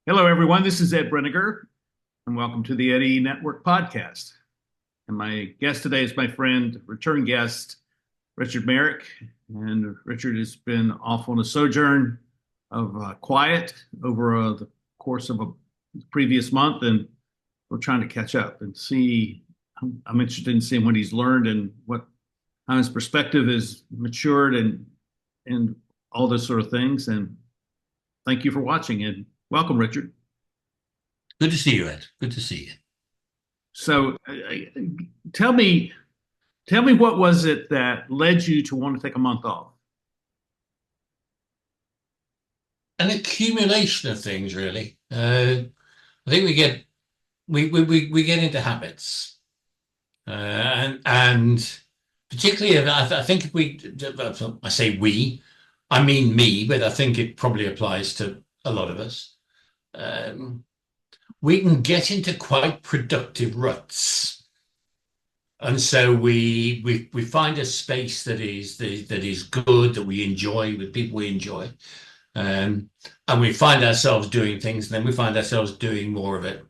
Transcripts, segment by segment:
Hello, everyone. This is Ed Breniger, and welcome to the Eddie Network podcast. And my guest today is my friend, return guest, Richard Merrick. And Richard has been off on a sojourn of quiet over the course of a previous month, and we're trying to catch up and see. I'm interested in seeing what he's learned and what how his perspective has matured and all those sort of things. And thank you for watching and welcome, Richard. Good to see you, Ed. Good to see you. So, tell me, tell me what was it that led you to want to take a month off? An accumulation of things, really. I think we get into habits, and particularly, I think if we, I say we, I mean me, but I think it probably applies to a lot of us. Um, we can get into quite productive ruts. And so we find a space that is good, that we enjoy, with people we enjoy. Um, and we find ourselves doing things, and then we find ourselves doing more of it.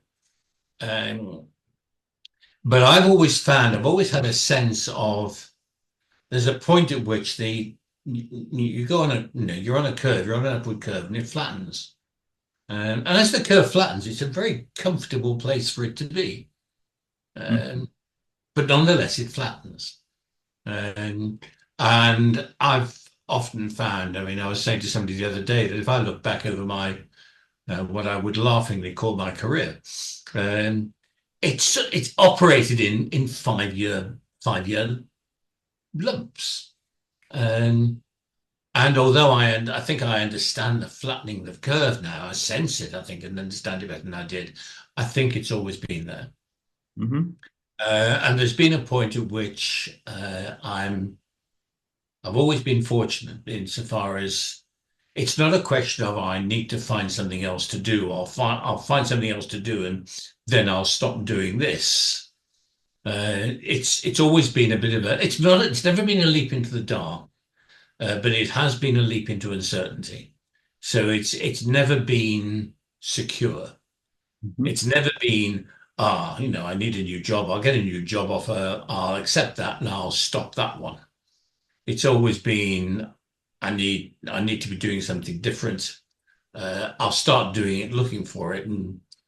Um, but I've always had a sense of there's a point at which you go on you're on a curve, you're on an upward curve, and it flattens. And as the curve flattens, it's a very comfortable place for it to be. Mhm. Um, but nonetheless, it flattens. Um, and I've often found, I mean, I was saying to somebody the other day that if I look back over my what I would laughingly call my career, um, it's operated in 5 year lumps. Um, and although I think I understand the flattening of the curve now, I sense it, I think, and understand it better than I did. I think it's always been there. Mhm. And there's been a point at which I've always been fortunate insofar as it's not a question of I need to find something else to do. I'll find something else to do and then I'll stop doing this. It's always been a bit of a it's never been a leap into the dark, but it has been a leap into uncertainty. So it's never been secure. Mhm. It's never been I need a new job. I'll get a new job offer. I'll accept that and I'll stop that one. It's always been I need to be doing something different. I'll start doing it, looking for it,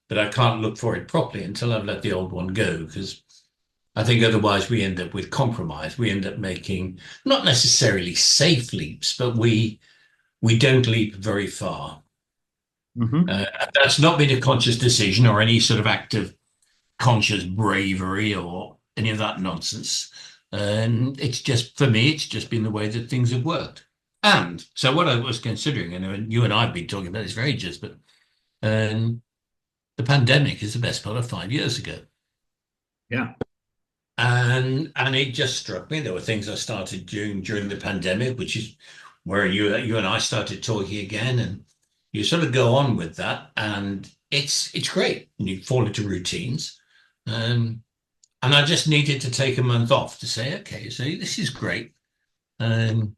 but I can't look for it properly until I've let the old one go because I think otherwise we end up with compromise. We end up making not necessarily safe leaps, but we don't leap very far. Mhm. Uh, that's not been a conscious decision or any sort of act of conscious bravery or any of that nonsense. And it's just, for me, it's just been the way that things have worked. And so what I was considering, and you and I have been talking about this for ages, but um, the pandemic is the best part of 5 years ago. Yeah. And it just struck me. There were things I started doing during the pandemic, which is where you and I started talking again, and you sort of go on with that, and it's great. And you fall into routines. Um, And I just needed to take a month off to say, okay, so this is great. Um,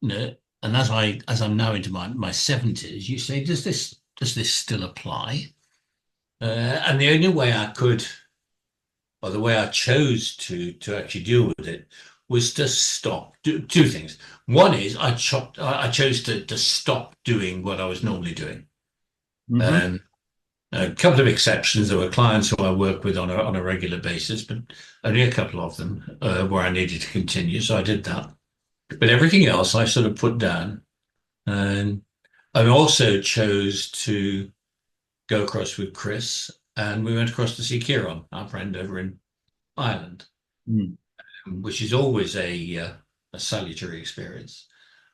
you know, and as I'm now into my 70s, you say, does this still apply? And the only way I could, or the way I chose to actually deal with it, was to stop. Do two things. One is I chose to stop doing what I was normally doing. Mhm. Um, a couple of exceptions. There were clients who I work with on a regular basis, but only a couple of them where I needed to continue. So I did that. But everything else I sort of put down. And I also chose to go across with Chris, and we went across to see Kieran, our friend over in Ireland, Mhm. which is always a salutary experience.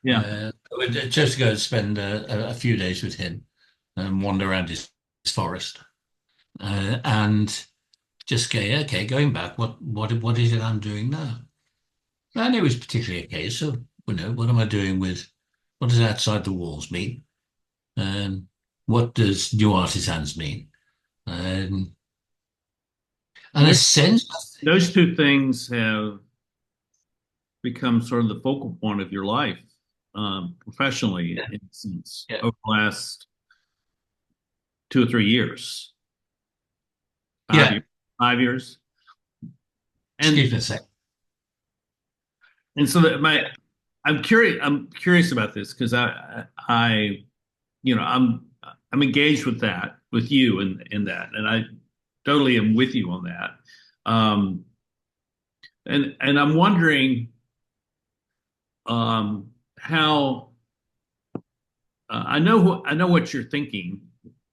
Yeah. I chose to go and spend a few days with him and wander around his forest. And just go, okay, going back, what is it I'm doing now? And it was particularly a case of, what am I doing with what does outside the walls mean? Um, what does new artisans mean? Um, and a Which sense, those two things have become sort of the focal point of your life, professionally, yeah, in a sense, yeah, over the last 2 or 3 years, five Yeah. years, 5 years. And Excuse me a sec. and so that my I'm curious about this because I'm engaged with that with you in that, and I totally am with you on that. Um, and I'm wondering how I know what you're thinking,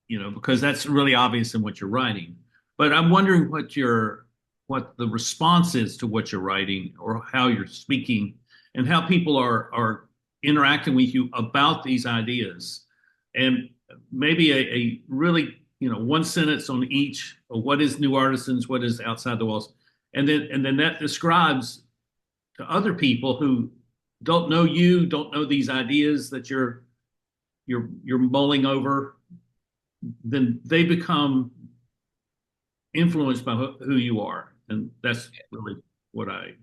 because that's really obvious in what you're writing. But I'm wondering what the response is to what you're writing or how you're speaking and how people are interacting with you about these ideas. And maybe a really, one sentence on each of what is New Artisans, what is Outside the Walls. And then that describes to other people who don't know you, don't know these ideas that you're mulling over, then they become influenced by who you are, and that's really what I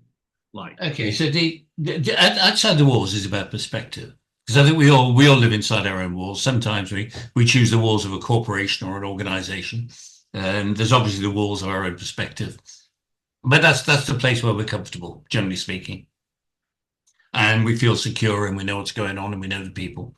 like. Okay, so outside the walls is about perspective. Because I think we all live inside our own walls. Sometimes we choose the walls of a corporation or an organization. And there's obviously the walls of our own perspective. But that's the place where we're comfortable, generally speaking. And we feel secure and we know what's going on and we know the people.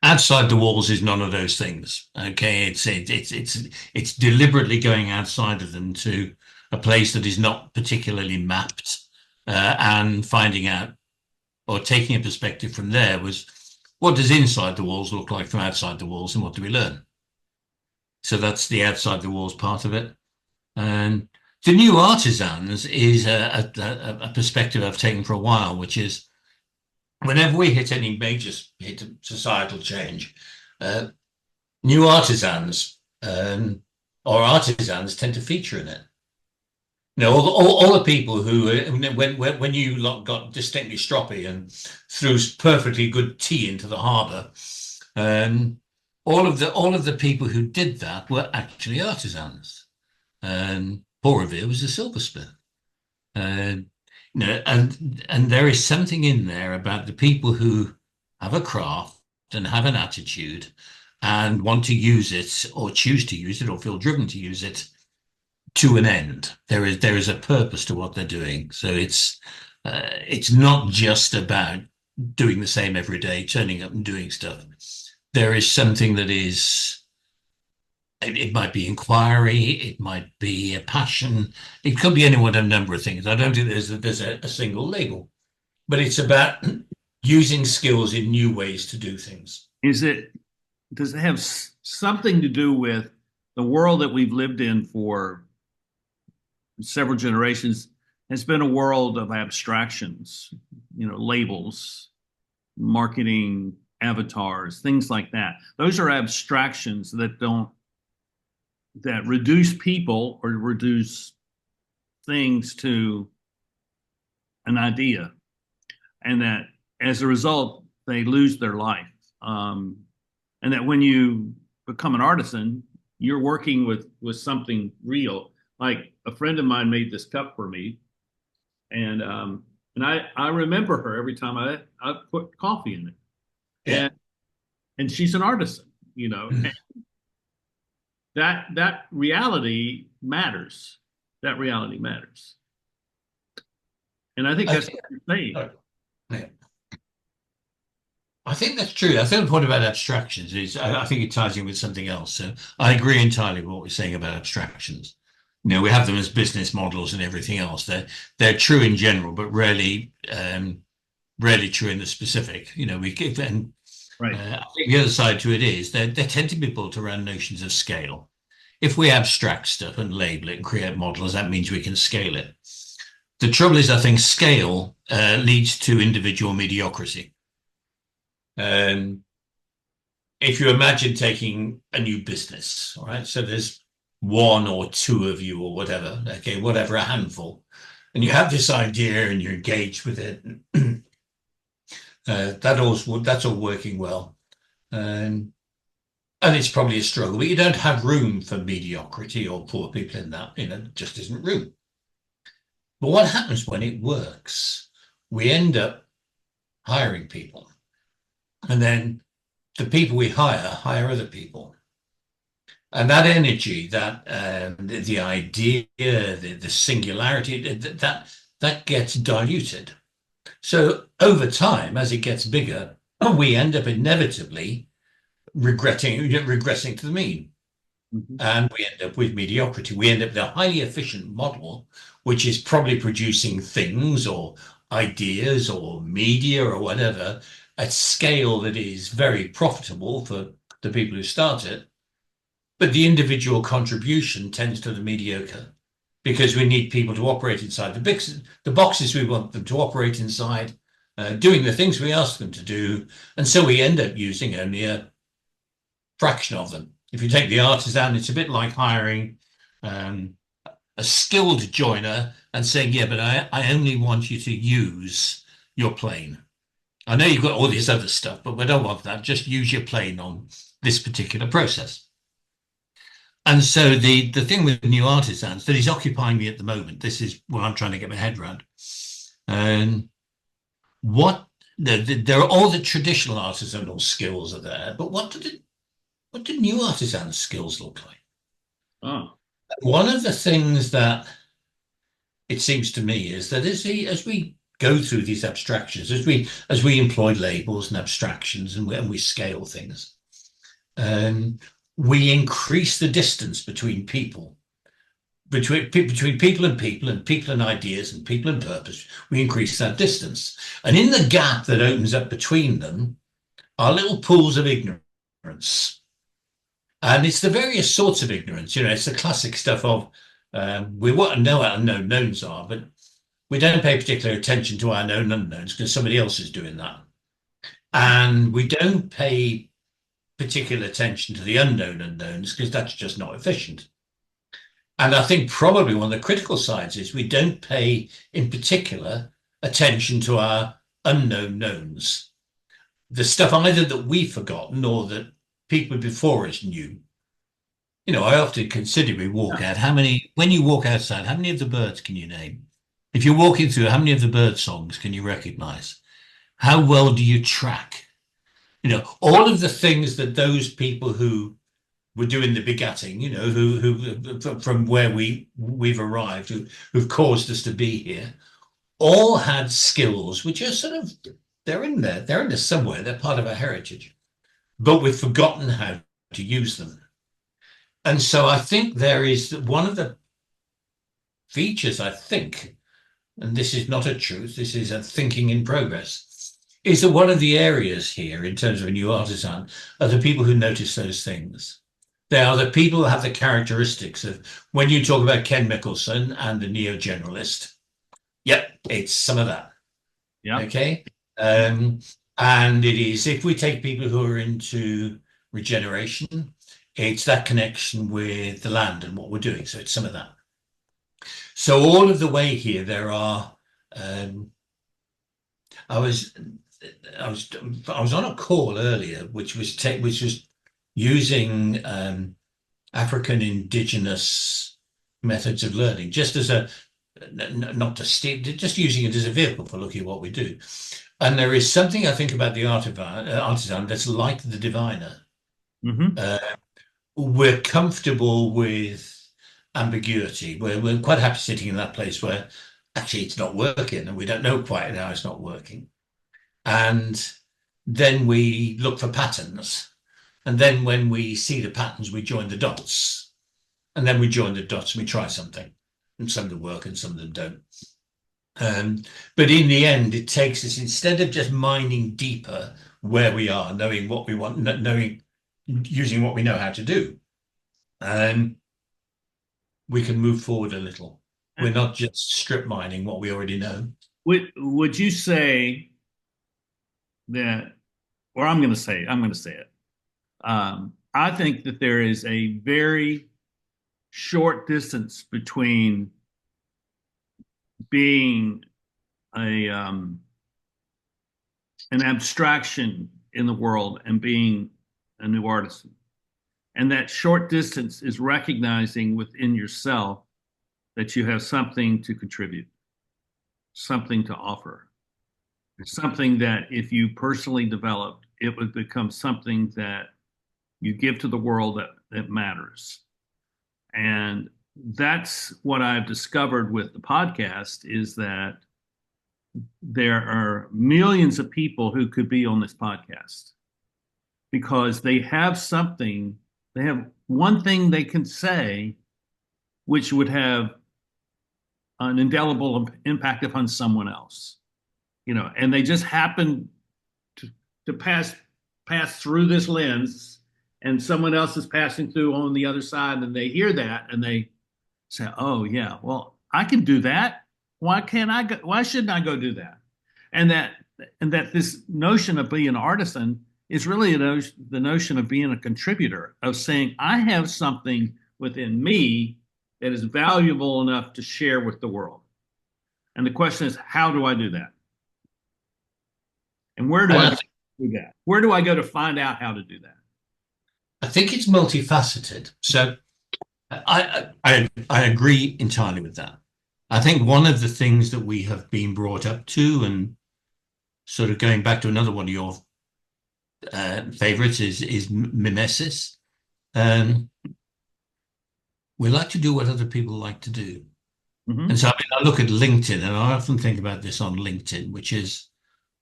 Outside the walls is none of those things. Okay, it's deliberately going outside of them to a place that is not particularly mapped, and finding out or taking a perspective from there was what does inside the walls look like from outside the walls and what do we learn? So that's the outside the walls part of it. And the New Artisans is a perspective I've taken for a while, which is whenever we hit any major societal change, uh, new artisans or artisans tend to feature in it. All the people who, when you lot got distinctly stroppy and threw perfectly good tea into the harbour, all of the people who did that were actually artisans. Paul Revere was a silversmith. Uh, and there is something in there about the people who have a craft and have an attitude and want to use it or choose to use it or feel driven to use it to an end. There is a purpose to what they're doing. So it's not just about doing the same every day, turning up and doing stuff. There is something that is. It might be inquiry, it might be a passion, it could be any one of a number of things. I don't think there's a single label, but it's about using skills in new ways to do things. Does it have something to do with the world that we've lived in for several generations has been a world of abstractions, labels, marketing, avatars, things like that. Those are abstractions that reduce people or reduce things to an idea, and that as a result they lose their life. And that when you become an artisan, you're working with something real. Like a friend of mine made this cup for me, and I remember her every time I put coffee in it. Yeah. And she's an artisan, and that reality matters. That reality matters. And I think that's what you're saying. Yeah. I think that's true. I think the point about abstractions is I think it ties in with something else. So I agree entirely with what we're saying about abstractions. We have them as business models and everything else. They're true in general, but rarely true in the specific. We give and Right. I think the other side to it is they tend to be built around notions of scale. If we abstract stuff and label it and create models, that means we can scale it. The trouble is, I think scale leads to individual mediocrity. If you imagine taking a new business, all right, so there's one or two of you or whatever, okay, whatever, a handful, and you have this idea and you're engaged with it. That's all working well. And it's probably a struggle, but you don't have room for mediocrity or poor people in that, just isn't room. But what happens when it works? We end up hiring people. And then the people we hire other people. And that energy, that the idea, the singularity, that gets diluted. So over time, as it gets bigger, we end up inevitably regressing to the mean. Mhm. And we end up with mediocrity. We end up with a highly efficient model, which is probably producing things or ideas or media or whatever at scale that is very profitable for the people who start it. But the individual contribution tends to the mediocre because we need people to operate inside the boxes we want them to operate inside, doing the things we ask them to do. And so we end up using only a fraction of them. If you take the artisan, it's a bit like hiring um, a skilled joiner and saying, yeah, but I only want you to use your plane. I know you've got all this other stuff, but we don't want that. Just use your plane on this particular process. And so the thing with new artisans that is occupying me at the moment, this is what I'm trying to get my head around. And what there are all the traditional artisanal skills are there, but what do new artisan skills look like? Oh, One of the things that it seems to me is that as we go through these abstractions, as we employ labels and abstractions and we scale things, um, we increase the distance between people, between people and people and ideas and people and purpose. We increase that distance, and in the gap that opens up between them are little pools of ignorance. And it's the various sorts of ignorance. It's the classic stuff of we want to know what our known knowns are, but we don't pay particular attention to our known unknowns because somebody else is doing that. And we don't pay particular attention to the unknown unknowns because that's just not efficient. And I think probably one of the critical sides is we don't pay, in particular, attention to our unknown knowns. The stuff either that we've forgotten or that people before us knew. I often consider we walk out, when you walk outside, how many of the birds can you name? If you're walking through, how many of the bird songs can you recognize? How well do you track? All of the things that those people who were doing the begatting, who from where we've arrived, who've caused us to be here, all had skills which are sort of they're in there somewhere, they're part of our heritage, but we've forgotten how to use them. And so I think there is one of the features, I think, and this is not a truth, this is a thinking in progress, is that one of the areas here in terms of a new artisan are the people who notice those things. They are the people who have the characteristics of when you talk about Ken Mickelson and the neo-generalist. Yep, it's some of that. yeah. Okay. Um, and it is, if we take people who are into regeneration, it's that connection with the land and what we're doing. So it's some of that. So all of the way here, there are. Um, I was, I was on a call earlier, which was using African indigenous methods of learning, just as not to steal, just using it as a vehicle for looking at what we do. And there is something I think about the artisan that's like the diviner. Hmm. Uh, we're comfortable with ambiguity. We're quite happy sitting in that place where actually it's not working and we don't know quite how it's not working. And then we look for patterns. And then when we see the patterns, we join the dots. And then we join the dots and we try something. And some of them work and some of them don't. Um, but in the end, it takes us, instead of just mining deeper where we are, knowing what we want, knowing, using what we know how to do, um, we can move forward a little. We're not just strip mining what we already know. Would you say that, or I'm going to say it. I think that there is a very short distance between being a an abstraction in the world and being a new artisan. And that short distance is recognizing within yourself that you have something to contribute, something to offer, something that if you personally developed, it would become something that you give to the world that matters. And that's what I've discovered with the podcast is that there are millions of people who could be on this podcast because they have something, they have one thing they can say which would have an indelible impact upon someone else, and they just happen to pass through this lens, and someone else is passing through on the other side, and they hear that and they say, "Oh yeah, well I can do that. Why can't I go? Why shouldn't I go do that?" And that this notion of being an artisan is really the notion of being a contributor, of saying I have something within me that is valuable enough to share with the world. And the question is, how do I do that? And where do I do that? Where do I go to find out how to do that? I think it's multifaceted. So I agree entirely with that. I think one of the things that we have been brought up to, and sort of going back to another one of your favorites, is mimesis. We like to do what other people like to do. Mm-hmm. And so I look at LinkedIn, and I often think about this on LinkedIn, which is,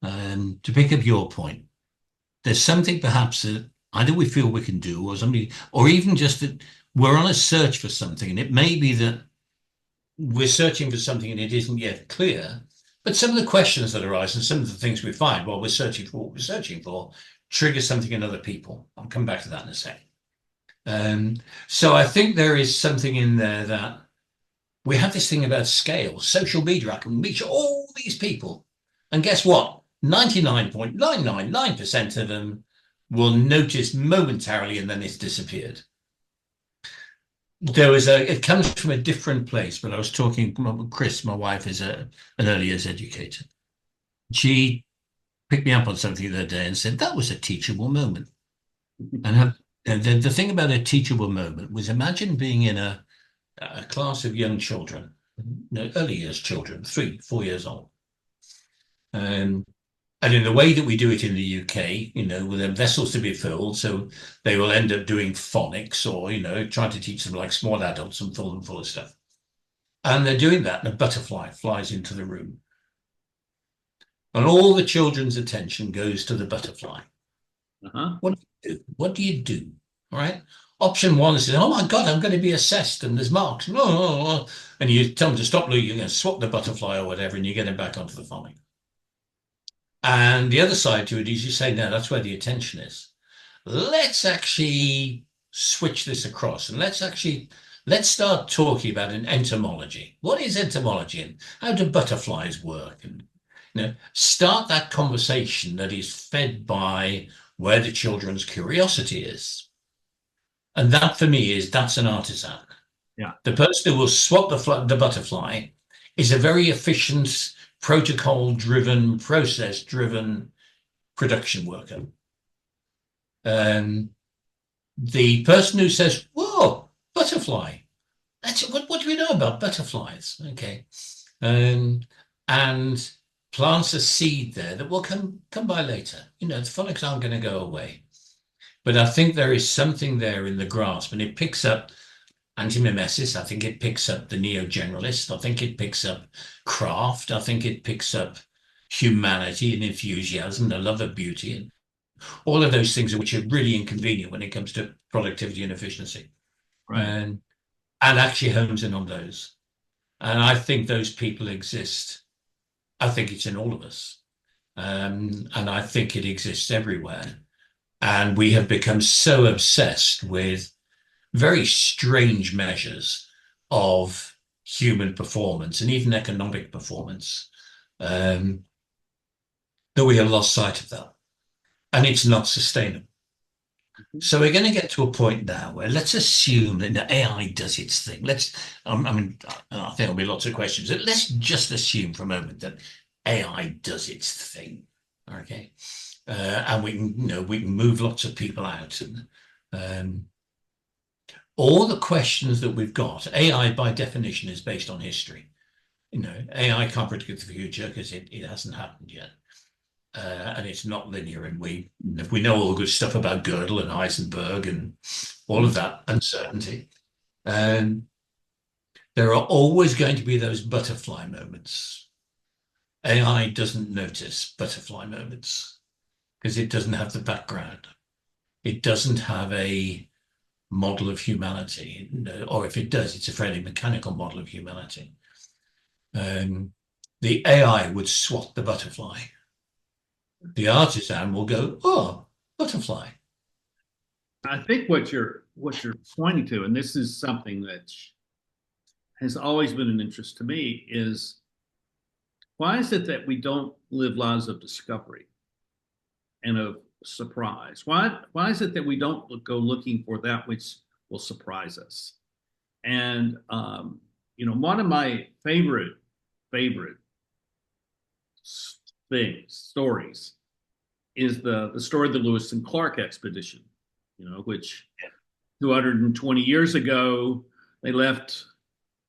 to pick up your point, there's something perhaps that either we feel we can do, or something, or even just that we're on a search for something, and it may be that we're searching for something and it isn't yet clear, but some of the questions that arise and some of the things we find while we're searching for what we're searching for trigger something in other people. I'll come back to that in a second. So I think there is something in there that we have this thing about scale. Social media, I can reach all these people. And guess what? 99.999% of them will notice momentarily and then it's disappeared. It comes from a different place, but I was talking, Chris, my wife is an early years educator. She picked me up on something the other day and said, that was a teachable moment. And the thing about a teachable moment was, imagine being in a class of young children, early years children, 3, 4 years old. And in the way that we do it in the UK, with their vessels to be filled, so they will end up doing phonics or, trying to teach them like small adults and fill them full of stuff. And they're doing that, and a butterfly flies into the room. And all the children's attention goes to the butterfly. Uh-huh. What do you do? All right. Option one is, oh my God, I'm going to be assessed and there's marks. And you tell them to stop looking, you're going to swap the butterfly or whatever, and you get them back onto the phonics. And the other side to it is you say, no, that's where the attention is. Let's actually switch this across, and let's start talking about an entomology. What is entomology, and how do butterflies work? And start that conversation that is fed by where the children's curiosity is. And that for me that's an artisan. Yeah. The person who will swap the butterfly is a very efficient, protocol-driven, process-driven production worker. The person who says, whoa, butterfly, what do we know about butterflies? Okay. And plants a seed there that will come by later. The phonics aren't going to go away. But I think there is something there in the grasp, and it picks up anti-mimesis. I think it picks up the neo-generalist. I think it picks up craft. I think it picks up humanity and enthusiasm, the love of beauty, and all of those things which are really inconvenient when it comes to productivity and efficiency. Right. And actually hones in on those. And I think those people exist. I think it's in all of us. And I think it exists everywhere. And we have become so obsessed with very strange measures of human performance and even economic performance, that we have lost sight of that. And it's not sustainable. So we're going to get to a point now where let's assume that AI does its thing. I think there'll be lots of questions. Let's just assume for a moment that AI does its thing. Okay. And we can move lots of people out. And all the questions that we've got, AI by definition is based on history. AI can't predict the future because it hasn't happened yet. and it's not linear. And if we know all the good stuff about Gödel and Heisenberg and all of that uncertainty, and there are always going to be those butterfly moments. AI doesn't notice butterfly moments because it doesn't have the background. It doesn't have a model of humanity, or if it does, it's a fairly mechanical model of humanity. The AI would swat the butterfly. The artisan will go, oh, butterfly. I think what you're pointing to, and this is something that has always been an interest to me, is why is it that we don't live lives of discovery and of surprise? Why is it that we don't go looking for that which will surprise us? And one of my favorite stories is the story of the Lewis and Clark expedition. Which 220 years ago they left.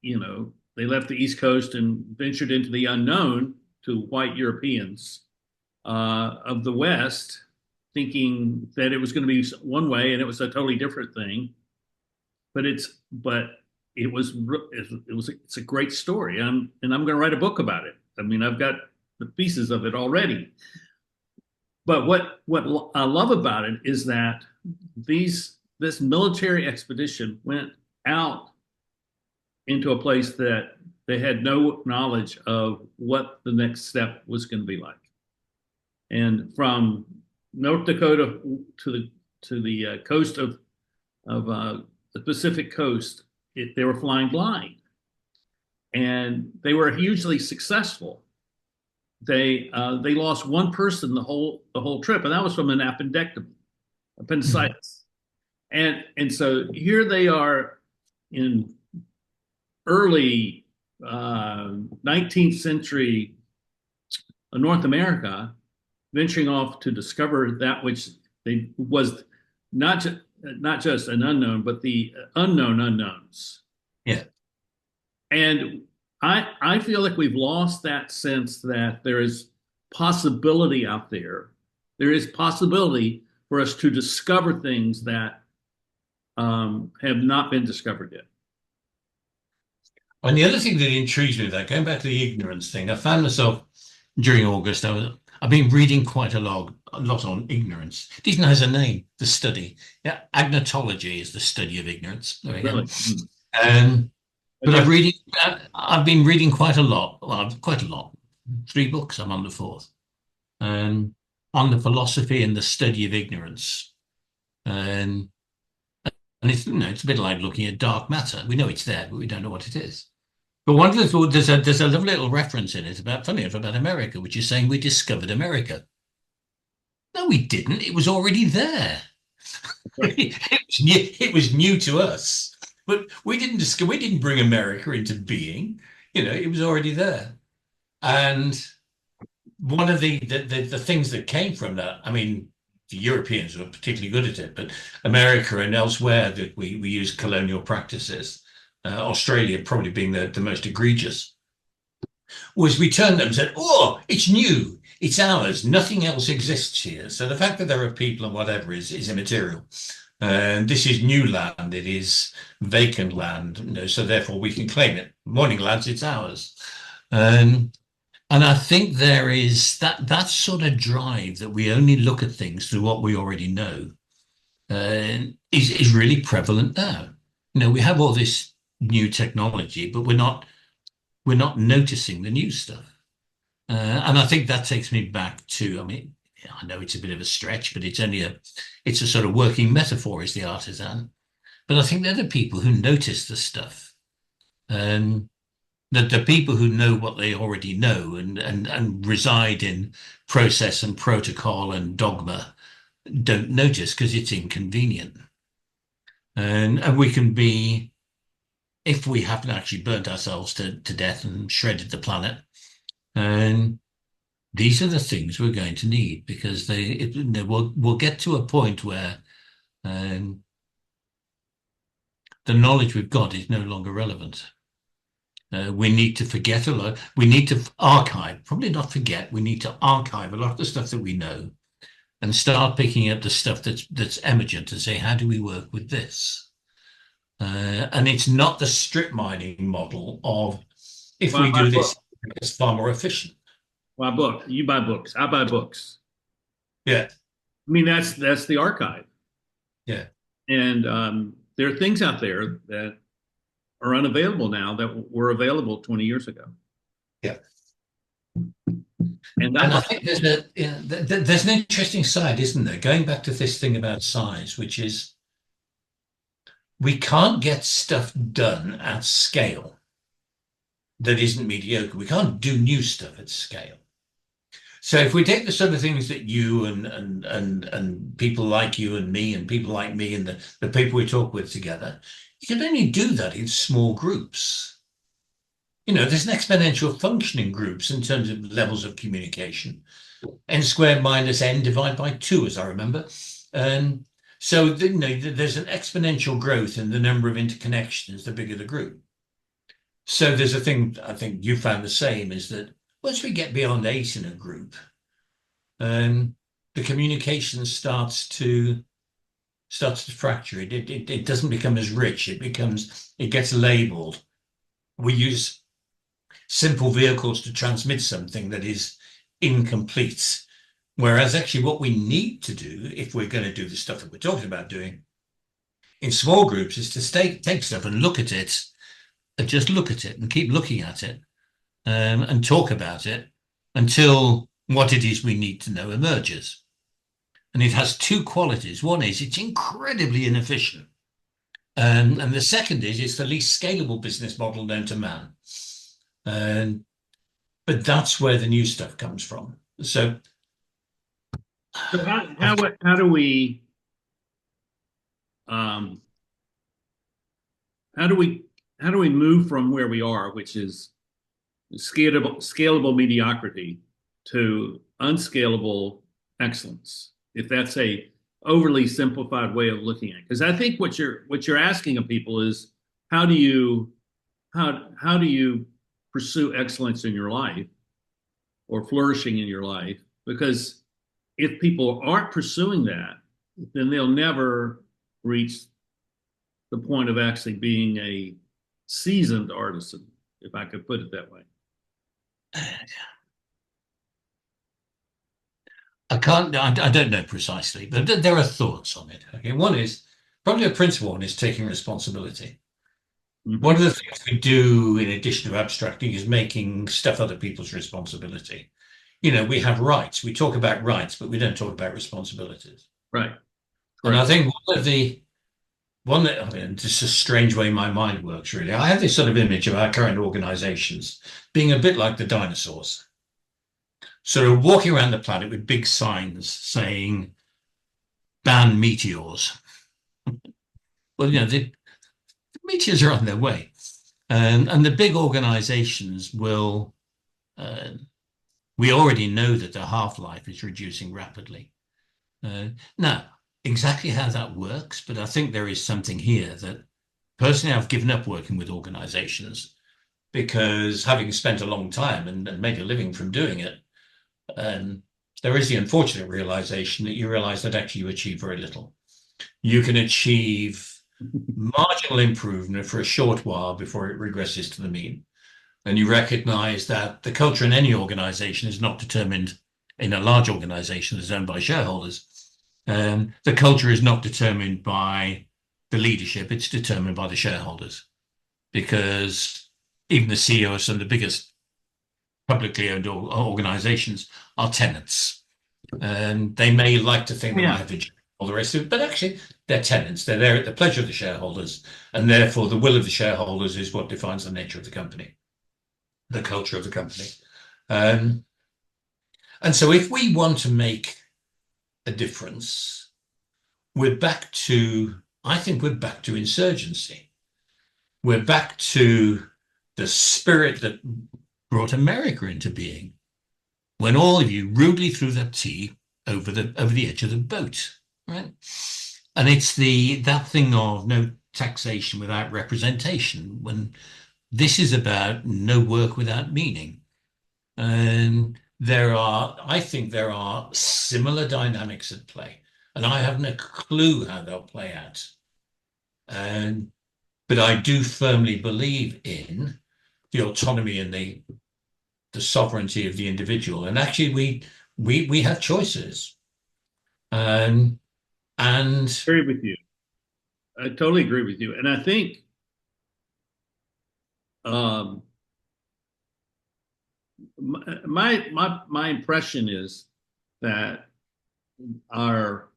They left the East Coast and ventured into the unknown to white Europeans of the West, thinking that it was going to be one way and it was a totally different thing. But it's a great story, and I'm going to write a book about it. I mean, I've got the pieces of it already. But what I love about it is that this military expedition went out into a place that they had no knowledge of what the next step was going to be like. And from North Dakota to the coast of the Pacific coast, they were flying blind, and they were hugely successful. They lost one person the whole trip, and that was from an appendicitis. And so here they are in early 19th century North America, venturing off to discover that which was not just an unknown, but the unknown unknowns. Yeah. And I feel like we've lost that sense that there is possibility out there. There is possibility for us to discover things that have not been discovered yet. And the other thing that intrigues me with that, going back to the ignorance thing, I found myself during August, I've been reading quite a lot on ignorance. It even has a name, the study. Yeah, agnotology is the study of ignorance. There we go. Really? But I've been reading quite a lot. Well, quite a lot. 3 books. I'm on the 4th. On the philosophy and the study of ignorance. And it's it's a bit like looking at dark matter. We know it's there, but we don't know what it is. But one of the there's a lovely little reference in it about America, which is saying we discovered America. No, we didn't. It was already there. It was new to us. But we didn't bring America into being. It was already there. And one of the things that came from that, I mean, the Europeans were particularly good at it, but America and elsewhere that we use colonial practices, Australia probably being the most egregious, was we turned them and said, oh, it's new, it's ours, nothing else exists here. So the fact that there are people and whatever is immaterial. And this is new land, it is vacant land, so therefore we can claim it. Morning, lads, it's ours. And I think there is that sort of drive that we only look at things through what we already know is really prevalent now. We have all this new technology, but we're not noticing the new stuff. And I think that takes me back to, I mean, I know it's a bit of a stretch, but it's a sort of working metaphor, is the artisan. But I think they're the people who notice the stuff. The people who know what they already know and reside in process and protocol and dogma don't notice because it's inconvenient. And we can be, if we haven't actually burnt ourselves to death and shredded the planet, and these are the things we're going to need, because we'll get to a point where the knowledge we've got is no longer relevant. We need to forget a lot. We need to archive, probably not forget. We need to archive a lot of the stuff that we know and start picking up the stuff that's emergent and say, how do we work with this? And it's not the strip mining model of if Well, I we buy do this, books. it's far more efficient. Well, I book. You buy books. I buy books. Yeah, I mean, that's the archive, yeah. and there are things out there that are unavailable now that were available 20 years ago. Yeah. And And I think there's an interesting side, isn't there? Going back to this thing about size, which is we can't get stuff done at scale that isn't mediocre. We can't do new stuff at scale. So if we take the sort of things that you and people like you and me and people like me and the people we talk with together, you can only do that in small groups. There's an exponential function in groups in terms of levels of communication. N squared minus n divided by 2, as I remember. So there's an exponential growth in the number of interconnections the bigger the group. So there's a thing, I think you found the same, is that once we get beyond 8 in a group, the communication starts to fracture. It doesn't become as rich. It gets labeled. We use simple vehicles to transmit something that is incomplete. Whereas actually what we need to do, if we're going to do the stuff that we're talking about doing in small groups, is to take stuff and look at it, and just look at it and keep looking at it, and talk about it until what it is we need to know emerges. And it has two qualities. One is it's incredibly inefficient. And the second is it's the least scalable business model known to man. But that's where the new stuff comes from. So how do we um, how do we move from where we are, which is scalable mediocrity, to unscalable excellence? If that's a overly simplified way of looking at it, because I think what you're asking of people is how do you pursue excellence in your life or flourishing in your life? Because if people aren't pursuing that, then they'll never reach the point of actually being a seasoned artisan, if I could put it that way. I don't know precisely, but there are thoughts on it. Okay, one is probably a principal one is taking responsibility. Mm-hmm. One of the things we do in addition to abstracting is making stuff other people's responsibility. We have rights. We talk about rights, but we don't talk about responsibilities. Right. And I think I mean, it's a strange way my mind works, really. I have this sort of image of our current organizations being a bit like the dinosaurs, sort of walking around the planet with big signs saying, ban meteors. Well, the meteors are on their way. And the big organizations will, we already know that the half-life is reducing rapidly. Now, exactly how that works, but I think there is something here that personally I've given up working with organizations because having spent a long time and made a living from doing it, there is the unfortunate realization that you realize that actually you achieve very little. You can achieve marginal improvement for a short while before it regresses to the mean. And you recognize that the culture in any organization is not determined in a large organization that's owned by shareholders. The culture is not determined by the leadership, it's determined by the shareholders. Because even the CEOs of some of the biggest publicly owned organizations are tenants. And they may like to think they might have all the rest of it, but actually they're tenants. They're there at the pleasure of the shareholders, and therefore the will of the shareholders is what defines the nature of the company, the culture of the company. And so if we want to make a difference, I think we're back to insurgency. We're back to the spirit that brought America into being, when all of you rudely threw that tea over the edge of the boat, right? And it's that thing of no taxation without representation. When this is about no work without meaning. And I think there are similar dynamics at play, and I haven't a clue how they'll play out. Um, but I do firmly believe in the autonomy and the sovereignty of the individual. And actually, we have choices. And I agree with you. I totally agree with you. And I think um, my impression is that our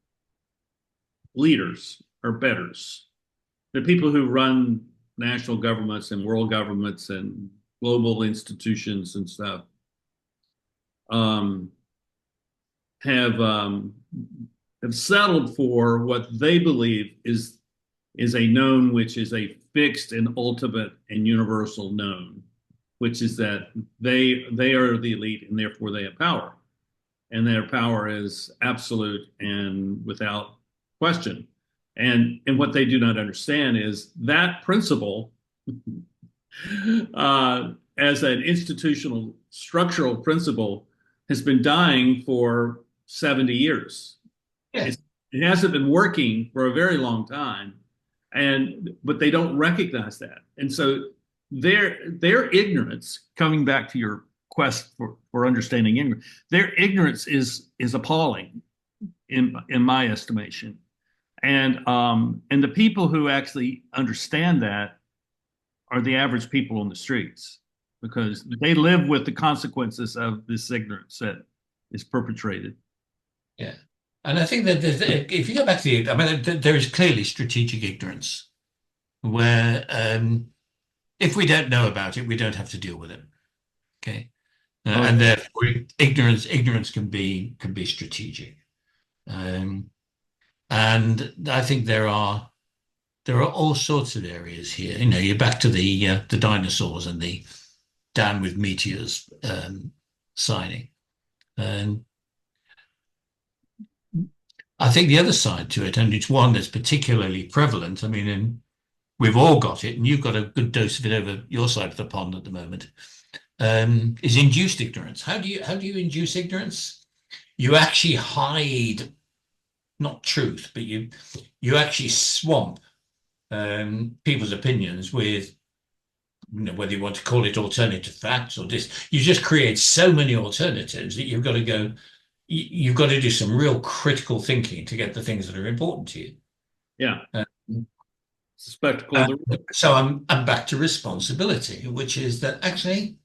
leaders are betters. The people who run national governments and world governments and global institutions and stuff um, have um, have settled for what they believe is a known, which is a fixed and ultimate and universal known, which is that they are the elite and therefore they have power, and their power is absolute and without question. And what they do not understand is that principle, as an institutional structural principle, has been dying for 70 years. yeah, It's, it hasn't been working for a very long time, but they don't recognize that, and so their ignorance. Coming back to your quest for understanding ignorance, their ignorance is appalling in my estimation, and the people who actually understand that are the average people on the streets because they live with the consequences of this ignorance that is perpetrated. yeah. And I think that if you go back to I mean, there is clearly strategic ignorance where if we don't know about it, we don't have to deal with it. Okay. Oh, And therefore, ignorance can be strategic. Um, and I think there are all sorts of areas here. You know, you're back to the dinosaurs and the down with meteors signing. And I think the other side to it, and it's one that's particularly prevalent. I mean, and we've all got it, and you've got a good dose of it over your side of the pond at the moment. Is induced ignorance. How do you induce ignorance? You actually hide not truth, but you actually swamp people's opinions with, whether you want to call it alternative facts or this. You just create so many alternatives that you've got to go. You've got to do some real critical thinking to get the things that are important to you. yeah, Uh, it's a spectacle of the world. so I'm back to responsibility, which is that actually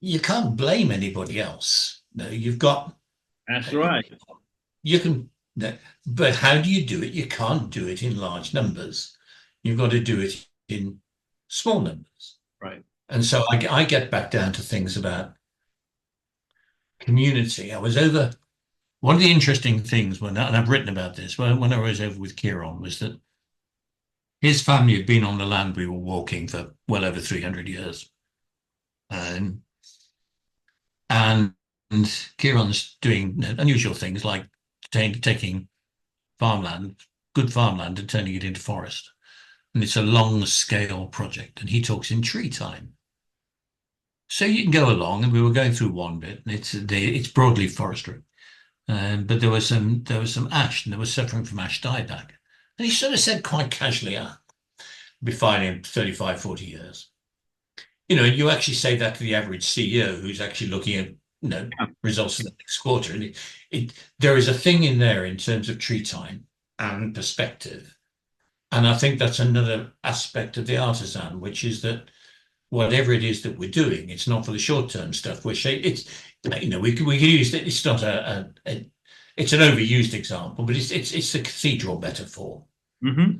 you can't blame anybody else. No, you've got That's right. you can, no, but how do you do it? You can't do it in large numbers. You've got to do it in small numbers. Right. And so I get back down to things about community. I was over one of the interesting things and I've written about this when I was over with Kieran was that his family had been on the land we were walking for well over 300 years. Um, and Kieran's doing unusual things like taking farmland, good farmland, and turning it into forest. And it's a long scale project. And he talks in tree time. So you can go along, and we were going through one bit, and it's broadly forestry. But there was some ash, and there was suffering from ash dieback. And he sort of said quite casually, be fine in 35, 40 years. You actually say that to the average CEO who's actually looking at results for the next quarter. And there is a thing in there in terms of tree time and perspective. And I think that's another aspect of the artisan, which is that whatever it is that we're doing, it's not for the short-term stuff. We can use it. It's not it's an overused example, but it's a cathedral metaphor. Mm-hmm.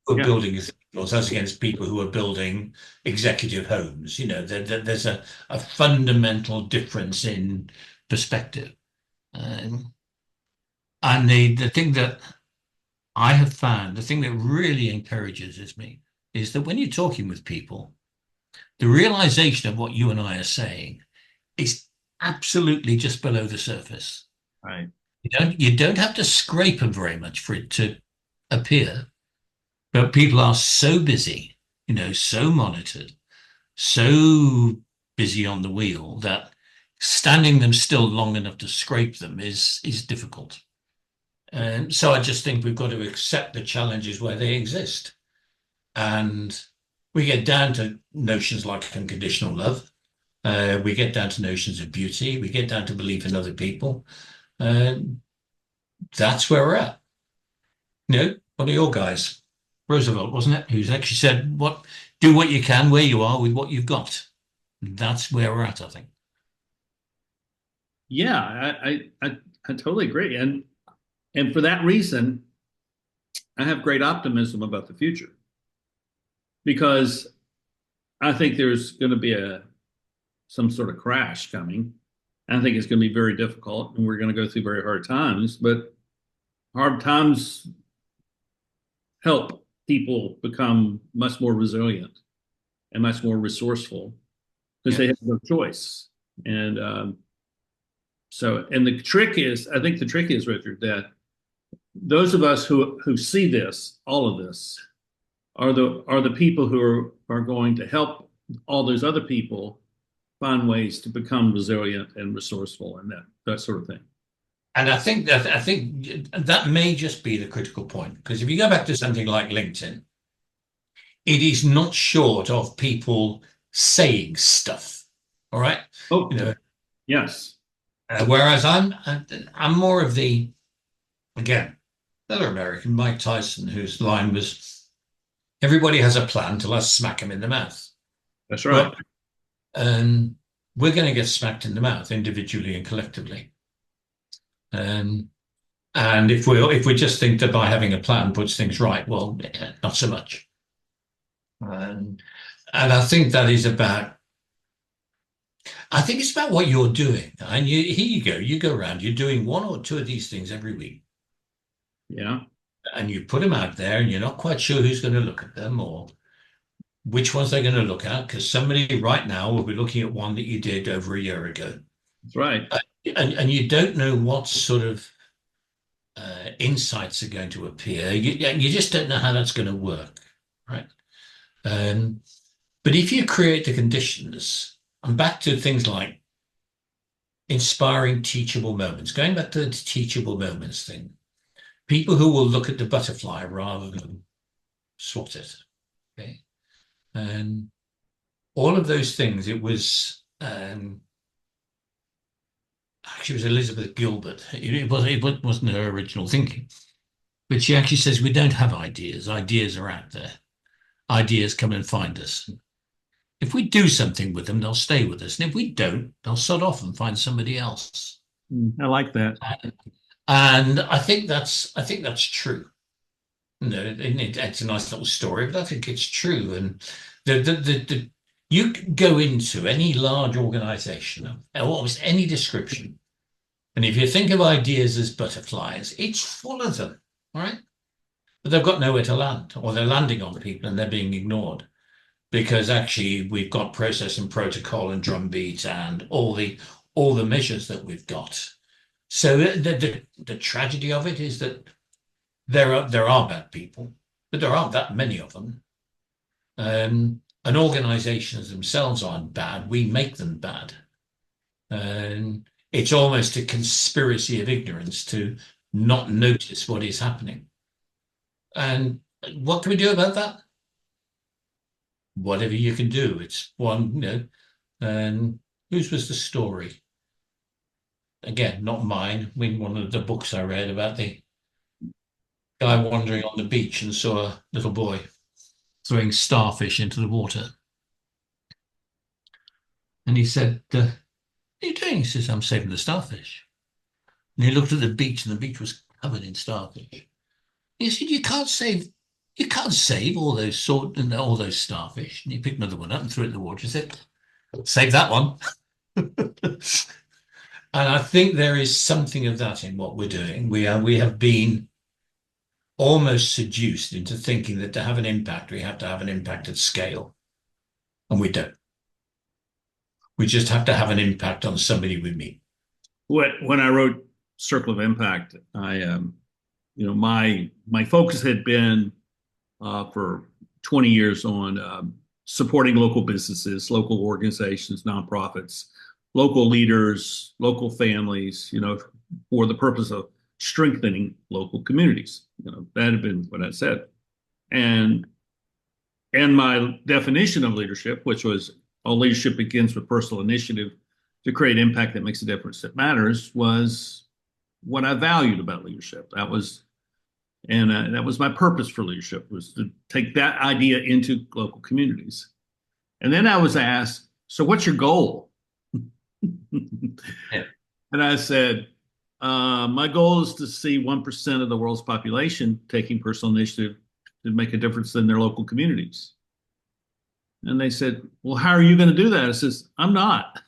We're Yeah. building cathedrals as against people who are building executive homes. There's a fundamental difference in perspective. And the thing that I have found, the thing that really encourages me, is that when you're talking with people, the realization of what you and I are saying is absolutely just below the surface. Right. You don't have to scrape them very much for it to appear. But people are so busy, so monitored, so busy on the wheel that standing them still long enough to scrape them is difficult. And so I just think we've got to accept the challenges where they exist. And we get down to notions like unconditional love. We get down to notions of beauty. We get down to belief in other people. That's where we're at. One of your guys, Roosevelt, wasn't it? Who's actually said, do what you can where you are with what you've got. That's where we're at, I think. Yeah, I totally agree. And for that reason, I have great optimism about the future because I think there's going to be some sort of crash coming. I think it's going to be very difficult, and we're going to go through very hard times. But hard times help people become much more resilient and much more resourceful because they have no choice. And and the trick is, I think the trick is, Richard, that those of us who see this, all of this, are the people who are going to help all those other people find ways to become resilient and resourceful and that sort of thing. And I think that may just be the critical point, because if you go back to something like LinkedIn, it is not short of people saying stuff. All right. Oh, yes. Whereas I'm more of the, again, another American, Mike Tyson, whose line was, "Everybody has a plan till I smack him in the mouth." That's right. We're going to get smacked in the mouth individually and collectively. And if we just think that by having a plan puts things right, well, not so much. And I think that is about. I think it's about what you're doing. And here you go. You go around. You're doing one or two of these things every week. Yeah. And you put them out there, and you're not quite sure who's going to look at them or which ones they're going to look at, because somebody right now will be looking at one that you did over a year ago. That's right. And you don't know what sort of insights are going to appear. You just don't know how that's going to work, right? But if you create the conditions, and back to things like inspiring teachable moments, going back to the teachable moments thing, people who will look at the butterfly rather than swat it, okay? And all of those things, it was actually, it was Elizabeth Gilbert. It wasn't her original thinking, but she actually says we don't have ideas. Ideas are out there. Ideas come and find us. If we do something with them, they'll stay with us, and if we don't, they'll sod off and find somebody else. I like that. And I think that's true. It's a nice little story, but I think it's true. And you go into any large organization or almost any description, and if you think of ideas as butterflies, it's full of them, right? But they've got nowhere to land, or they're landing on people and they're being ignored because actually we've got process and protocol and drumbeat and all the measures that we've got. So the tragedy of it is that there are bad people, but there aren't that many of them. And organizations themselves aren't bad. We make them bad. And it's almost a conspiracy of ignorance to not notice what is happening. And what can we do about that? Whatever you can do. It's one, and whose was the story? Again, not mine. I mean, one of the books I read about the guy wandering on the beach and saw a little boy throwing starfish into the water. And he said, what are you doing? He says, I'm saving the starfish. And he looked at the beach, and the beach was covered in starfish. He said, you can't save all those starfish. And he picked another one up and threw it in the water and said, save that one. And I think there is something of that in what we're doing. We have been almost seduced into thinking that to have an impact, we have to have an impact at scale. And we don't. We just have to have an impact on somebody we meet. When I wrote Circle of Impact, my focus had been for 20 years on supporting local businesses, local organizations, nonprofits, local leaders, local families, for the purpose of strengthening local communities. That had been what I said. And my definition of leadership, which was all leadership begins with personal initiative to create impact that makes a difference that matters, was what I valued about leadership. That was my purpose for leadership, was to take that idea into local communities. And then I was asked, so what's your goal? Yeah. And I said, my goal is to see 1% of the world's population taking personal initiative to make a difference in their local communities. And they said, well, how are you going to do that? I says, I'm not.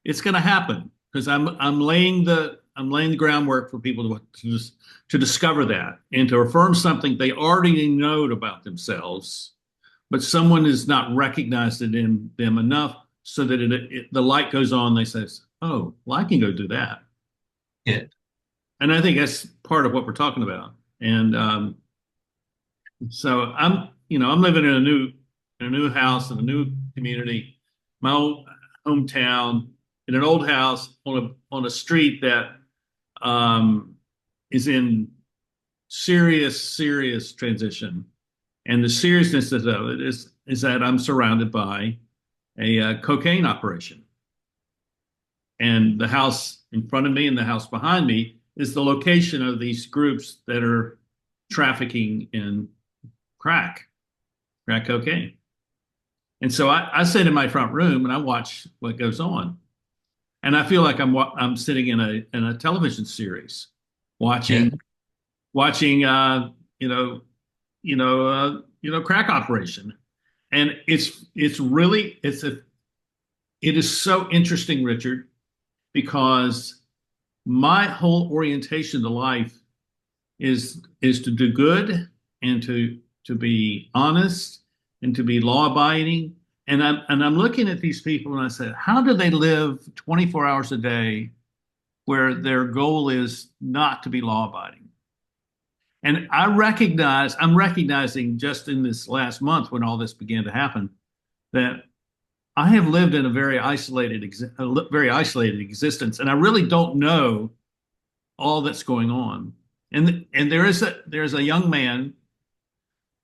It's going to happen because I'm laying the groundwork for people to discover that and to affirm something they already know about themselves, but someone has not recognized it in them enough so that the light goes on. They say, oh, well, I can go do that. Yeah. And I think that's part of what we're talking about. And so I'm living in a new house in a new community, my old hometown, in an old house on a street that is in serious transition. And the seriousness of it is that I'm surrounded by a cocaine operation. And the house in front of me and the house behind me is the location of these groups that are trafficking in crack cocaine. And so I sit in my front room and I watch what goes on. And I feel like I'm sitting in a television series, watching crack operation. And it is so interesting, Richard, because my whole orientation to life is to do good and to be honest and to be law abiding. And I'm looking at these people and I said, how do they live 24 hours a day where their goal is not to be law abiding? And I'm recognizing just in this last month when all this began to happen that I have lived in a very isolated existence, and I really don't know all that's going on. And there's a young man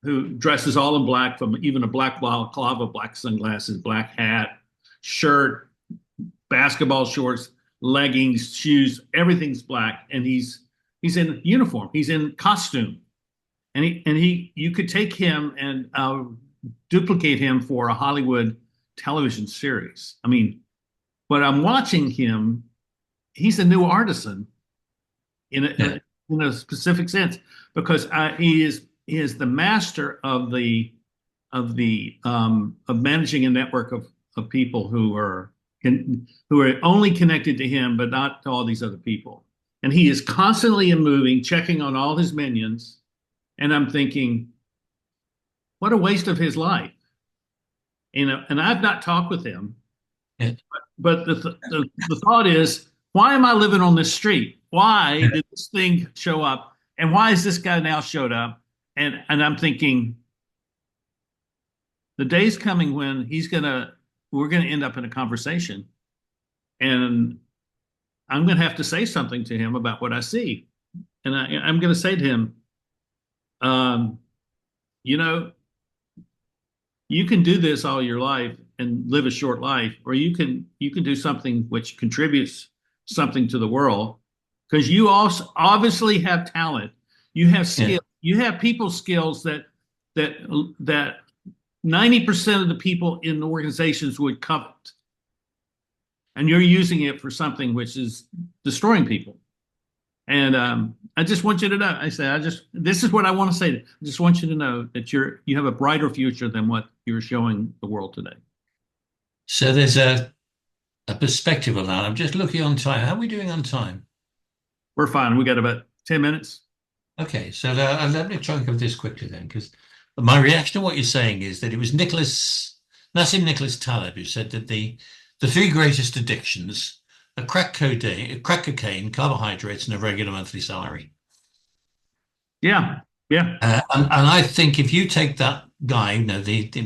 who dresses all in black, from even a black balaclava, black sunglasses, black hat, shirt, basketball shorts, leggings, shoes, everything's black, and he's in uniform, he's in costume, and you could take him and duplicate him for a Hollywood television series. I mean, but I'm watching him; he's a new artisan in a specific sense, because he is the master of managing a network of people who are only connected to him, but not to all these other people. And he is constantly moving, checking on all his minions. And I'm thinking, what a waste of his life. And I've not talked with him, but the thought is, why am I living on this street? Why did this thing show up? And why is this guy now showed up? And I'm thinking, the day's coming when we're gonna end up in a conversation, and I'm gonna have to say something to him about what I see, and I'm gonna say to him, you can do this all your life and live a short life, or you can do something which contributes something to the world, because you also obviously have talent, you have skill, you have people skills that 90% of the people in organizations would covet, and you're using it for something which is destroying people. And I just want you to know, this is what I want to say. I just want you to know that you have a brighter future than what you're showing the world today. So there's a perspective on that. I'm just looking on time. How are we doing on time? We're fine. We got about 10 minutes. Okay, so let me try and cover this quickly then, because my reaction to what you're saying is that it was Nassim Nicholas Taleb who said that the three greatest addictions are crack cocaine, carbohydrates, and a regular monthly salary. Yeah. And I think if you take that guy,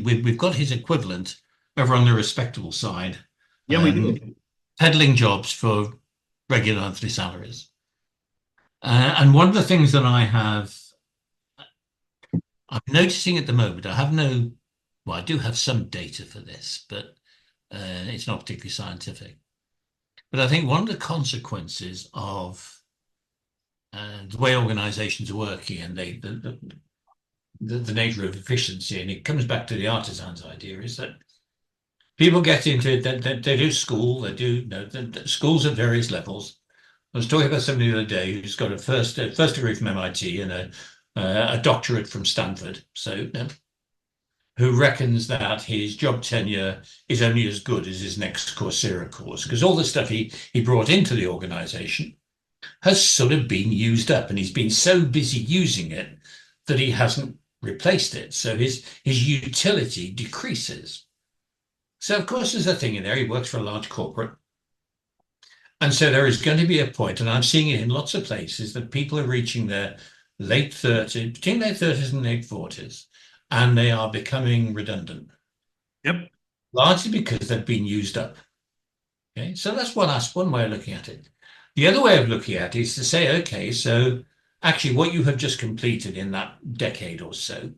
we've got his equivalent over on the respectable side, Yeah, we do. peddling jobs for regular monthly salaries. And one of the things that I'm noticing at the moment, I do have some data for this, but it's not particularly scientific. But I think one of the consequences of the way organizations are working and the nature of efficiency, and it comes back to the artisans idea, is that people get into it, they do school, they do the schools at various levels. I was talking about somebody the other day who's got a first degree from MIT and a doctorate from Stanford. So who reckons that his job tenure is only as good as his next Coursera course, because all the stuff he brought into the organization has sort of been used up, and he's been so busy using it that he hasn't replaced it. So his utility decreases. So of course there's a thing in there. He works for a large corporate. And so there is going to be a point, and I'm seeing it in lots of places, that people are reaching their late 30s, between late 30s and late 40s, and they are becoming redundant. Yep. Largely because they've been used up. Okay, so that's one way of looking at it. The other way of looking at it is to say, okay, so actually what you have just completed in that decade or so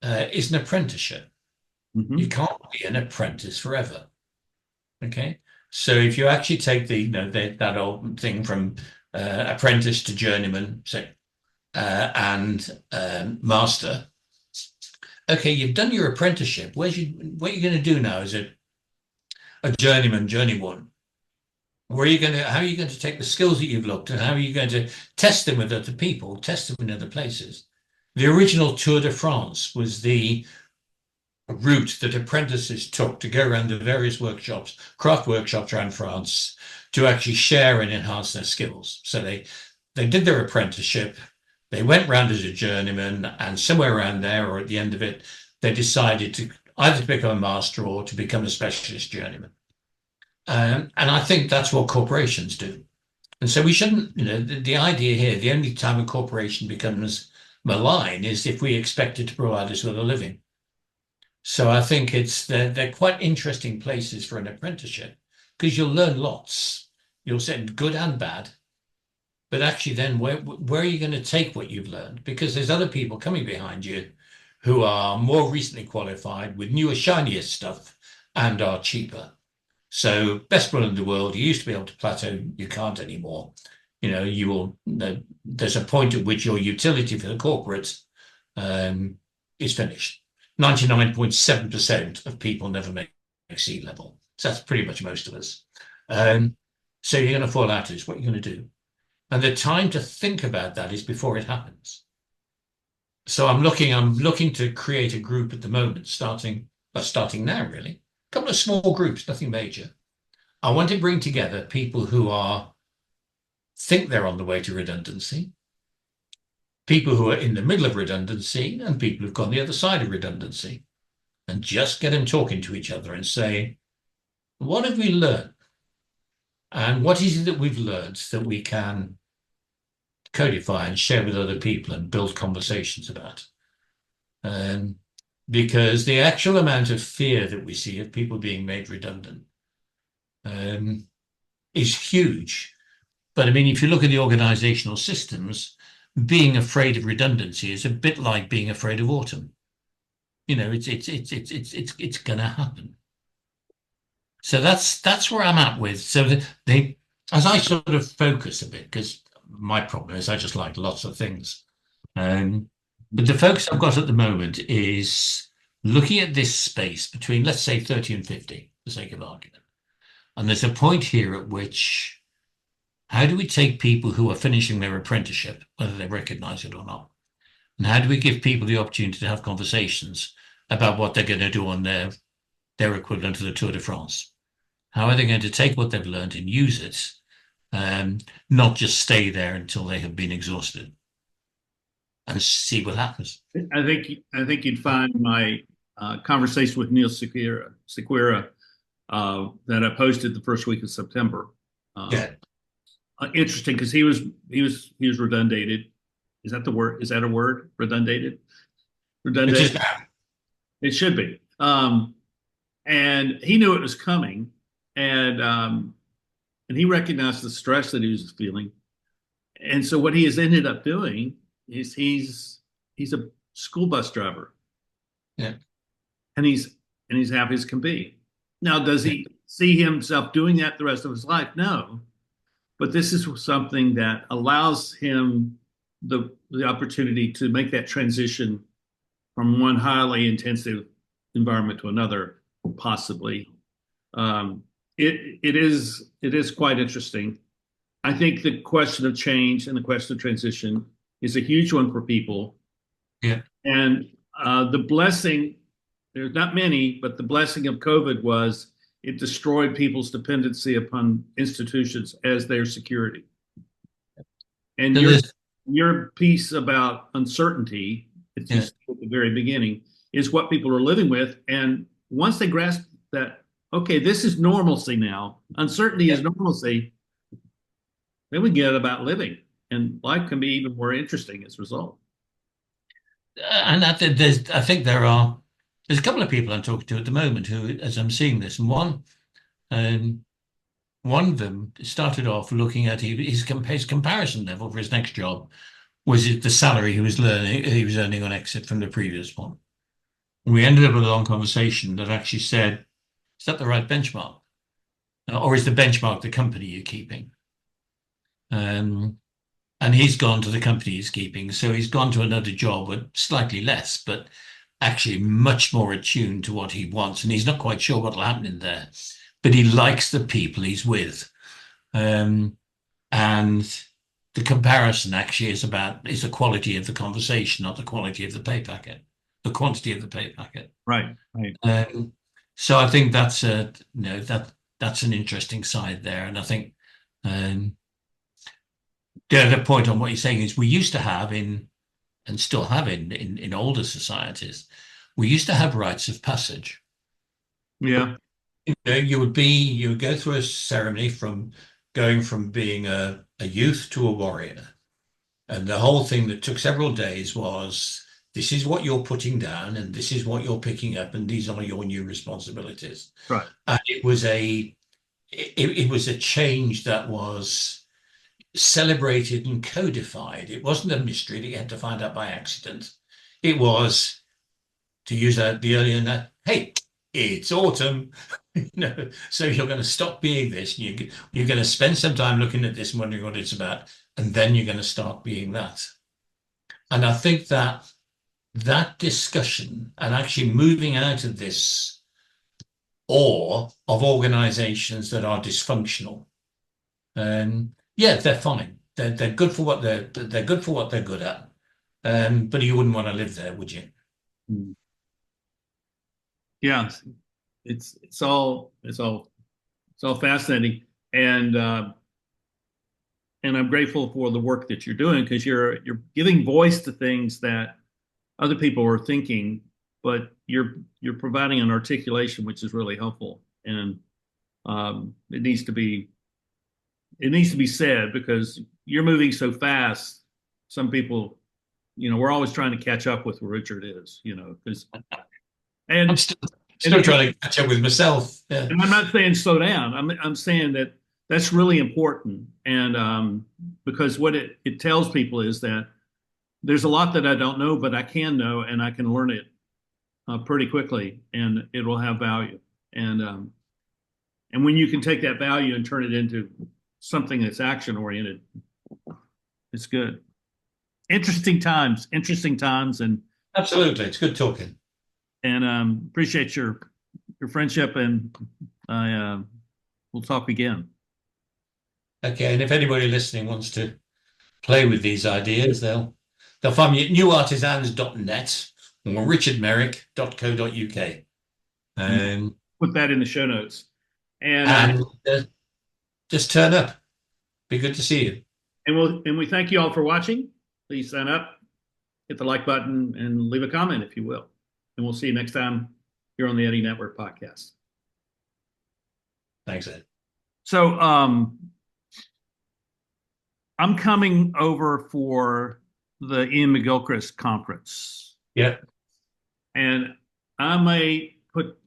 is an apprenticeship. You Hmm. can't be an apprentice forever. Okay, so if you actually take that old thing from apprentice to journeyman, say, and master. Okay, you've done your apprenticeship. What you're going to do now is a journeyman, journeyman. How are you going to take the skills that you've looked and how are you going to test them with other people, test them in other places? The original Tour de France was the route that apprentices took to go around the various workshops, craft workshops around France, to actually share and enhance their skills. So they did their apprenticeship, they went round as a journeyman, and somewhere around there or at the end of it, they decided to either become a master or to become a specialist journeyman. And I think that's what corporations do. And so we shouldn't, the idea here, the only time a corporation becomes malign is if we expect it to provide us with a living. So I think they're quite interesting places for an apprenticeship because you'll learn lots. You'll set good and bad, but actually then where are you going to take what you've learned? Because there's other people coming behind you who are more recently qualified with newer, shinier stuff and are cheaper. So best will in the world, you used to be able to plateau, you can't anymore. There's a point at which your utility for the corporates is finished. 99.7% of people never make sea level. So that's pretty much most of us. So you're going to fall out of this. What are you going to do? And the time to think about that is before it happens. So I'm looking to create a group at the moment, starting now, really. A couple of small groups, nothing major. I want to bring together people who think they're on the way to redundancy, people who are in the middle of redundancy, and people who've gone the other side of redundancy, and just get them talking to each other and say, what have we learned? And what is it that we've learned that we can codify and share with other people and build conversations about? Because the actual amount of fear that we see of people being made redundant is huge. But I mean, if you look at the organizational systems, being afraid of redundancy is a bit like being afraid of autumn. It's going to happen. So that's where I'm at with. So as I sort of focus a bit, because my problem is I just like lots of things. But the focus I've got at the moment is looking at this space between, let's say, 30 and 50, for the sake of argument. And there's a point here at which, how do we take people who are finishing their apprenticeship, whether they recognize it or not, and how do we give people the opportunity to have conversations about what they're going to do on their equivalent to the Tour de France? How are they going to take what they've learned and use it, not just stay there until they have been exhausted, and see what happens? I think you'd find my conversation with Neil Sequeira that I posted the first week of September. Yeah. Interesting because he was redundated. Is that the word? Is that a word? Redundated. It is Redundant. now. It should be. And he knew it was coming, and he recognized the stress that he was feeling. And so what he has ended up doing is he's a school bus driver, Yeah. and he's happy as can be. Now, does Yeah. he see himself doing that the rest of his life? No, but this is something that allows him the opportunity to make that transition from one highly intensive environment to another, possibly. Um, it is quite interesting. I think the question of change and the question of transition is a huge one for people. Yeah. And the blessing, there's not many, but the blessing of COVID was it destroyed people's dependency upon institutions as their security. And So your piece about uncertainty, that you yeah. said at the very beginning, is what people are living with. And once they grasp that, okay, this is normalcy now, uncertainty Yeah. is normalcy, then we get about living, and life can be even more interesting as a result. And I think there's a couple of people I'm talking to at the moment who, as I'm seeing this, and um, one of them started off looking at his comparison level for his next job was it the salary he was earning on exit from the previous one. And we ended up with a long conversation that actually said, is that the right benchmark? Or is the benchmark the company you're keeping? Um, and he's gone to the company he's keeping. So he's gone to another job with slightly less, but actually much more attuned to what he wants. And he's not quite sure what'll happen in there, but he likes the people he's with. Um, and the comparison actually is the quality of the conversation, not the quality of the pay packet, the quantity of the pay packet. Right, right. So I think that's an interesting side there. And I think um, the other point on what you're saying is we used to have and still have in older societies, we used to have rites of passage. Yeah, You would go through a ceremony from going from being a youth to a warrior. And the whole thing that took several days was this is what you're putting down and this is what you're picking up and these are your new responsibilities. right. And it was a change that was celebrated and codified. It wasn't a mystery that you had to find out by accident. It was, to use the earlier that, hey, it's autumn. So you're going to stop being this. You're going to spend some time looking at this and wondering what it's about, and then you're going to start being that. And I think that discussion and actually moving out of this awe of organizations that are dysfunctional. Yeah, they're fine. They're good for what they're good for what they're good at. But you wouldn't want to live there, would you? Mm. Yeah, it's all fascinating, and I'm grateful for the work that you're doing because you're giving voice to things that other people are thinking, but you're providing an articulation which is really helpful, and it needs to be said because you're moving so fast. Some people, we're always trying to catch up with where Richard is, because I'm and still trying to catch up with myself. Yeah. and I'm not saying slow down. I'm saying that that's really important, and because what it tells people is that there's a lot that I don't know, but I can know, and I can learn it pretty quickly, and it will have value. And when you can take that value and turn it into something that's action oriented, it's good. Interesting times, and Absolutely. It's good talking. appreciate your friendship, and I we'll talk again. Okay. And if anybody listening wants to play with these ideas, they'll find me at newartisans.net or richardmerrick.co.uk. And Um, put that in the show notes. And and just turn up. Be good to see you. we thank you all for watching. Please sign up, hit the like button, and leave a comment if you will. And we'll see you next time here on the Eddie Network podcast. Thanks, Ed. So I'm coming over for the Ian McGilchrist conference. Yeah. And I may put,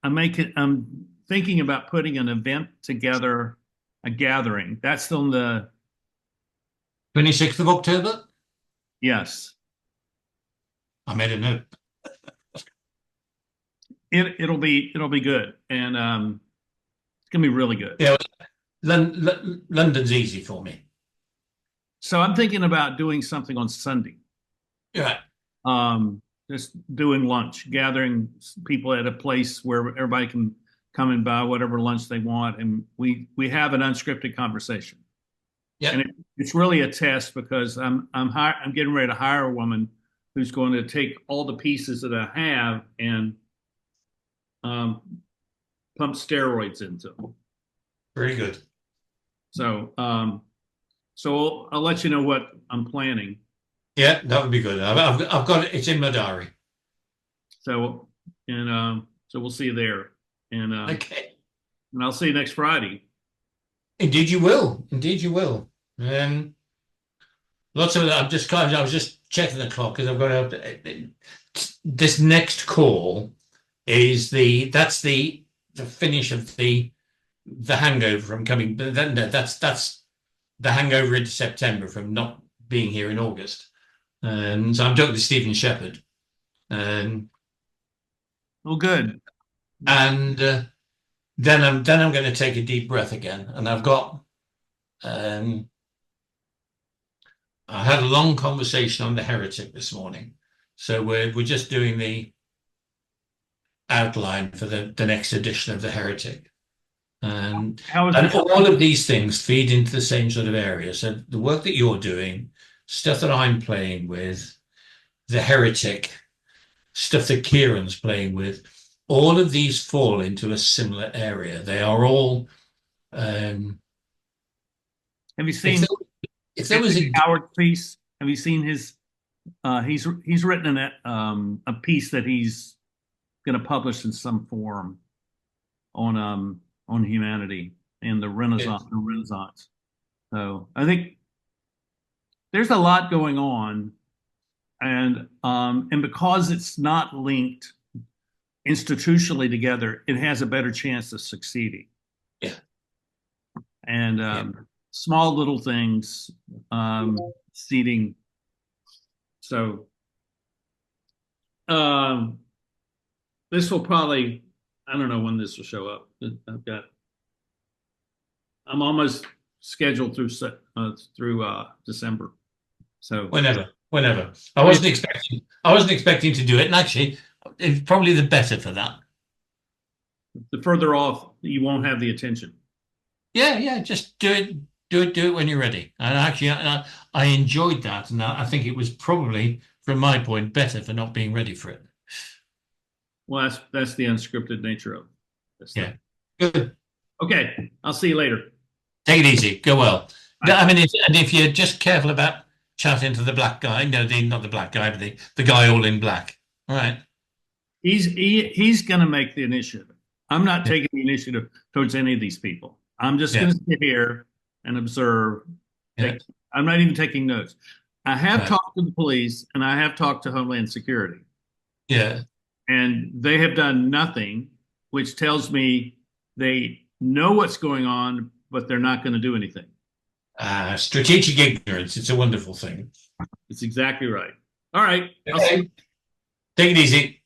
I'm thinking about putting an event together, a gathering. That's on the, 26th of October? yes, I made a note. it'll be good. And it's gonna be really good. Yeah, London's easy for me. So I'm thinking about doing something on Sunday. Yeah. Just doing lunch, gathering people at a place where everybody can come and buy whatever lunch they want, and we have an unscripted conversation. And Yeah. it's really a test because I'm getting ready to hire a woman who's going to take all the pieces that I have and um, pump steroids into them. Very good. So so I'll let you know what I'm planning. Yeah, that would be good. I've got it. It's in my diary. So and so we'll see you there, Okay. and I'll see you next Friday. Indeed, you will. Indeed, you will. Lots of that. I was just checking the clock because I've got to. This next call is that's the finish of the hangover from coming. But then no, that's the hangover into September from not being here in August. So I'm talking to Stephen Shepherd. Oh, good. And then I'm going to take a deep breath again. And I've got I had a long conversation on the heretic this morning. So we're just doing the outline for the next edition of the heretic. And all of these things feed into the same sort of area. So the work that you're doing, stuff that I'm playing with, the heretic, stuff that Kieran's playing with, all of these fall into a similar area. They are all. Have you seen if there was a Howard piece? Have you seen his? He's written a piece that he's going to publish in some form on humanity and the Renaissance. Yes. The Renaissance. So I think there's a lot going on, and because it's not linked institutionally together, it has a better chance of succeeding. Yeah. And small little things, seeding. So this will probably, I don't know when this will show up. I'm almost scheduled through December. So whenever. I wasn't expecting to do it, and actually, it's probably the better for that. The further off, you won't have the attention. Yeah. Just do it when you're ready. And actually, I enjoyed that, and I think it was probably, from my point, better for not being ready for it. Well, that's the unscripted nature of this. Yeah. Good. Okay, I'll see you later. Take it easy. Go well. Bye. I mean, if you're just careful about chatting to the black guy, no, not the black guy, but the guy all in black. All right. He's going to make the initiative. I'm not taking the initiative towards any of these people. I'm just going to sit here and observe. I'm not even taking notes. I have talked to the police and I have talked to Homeland Security. Yeah. And they have done nothing, which tells me they know what's going on, but they're not going to do anything. Strategic ignorance. It's a wonderful thing. It's exactly right. All right. Take it easy.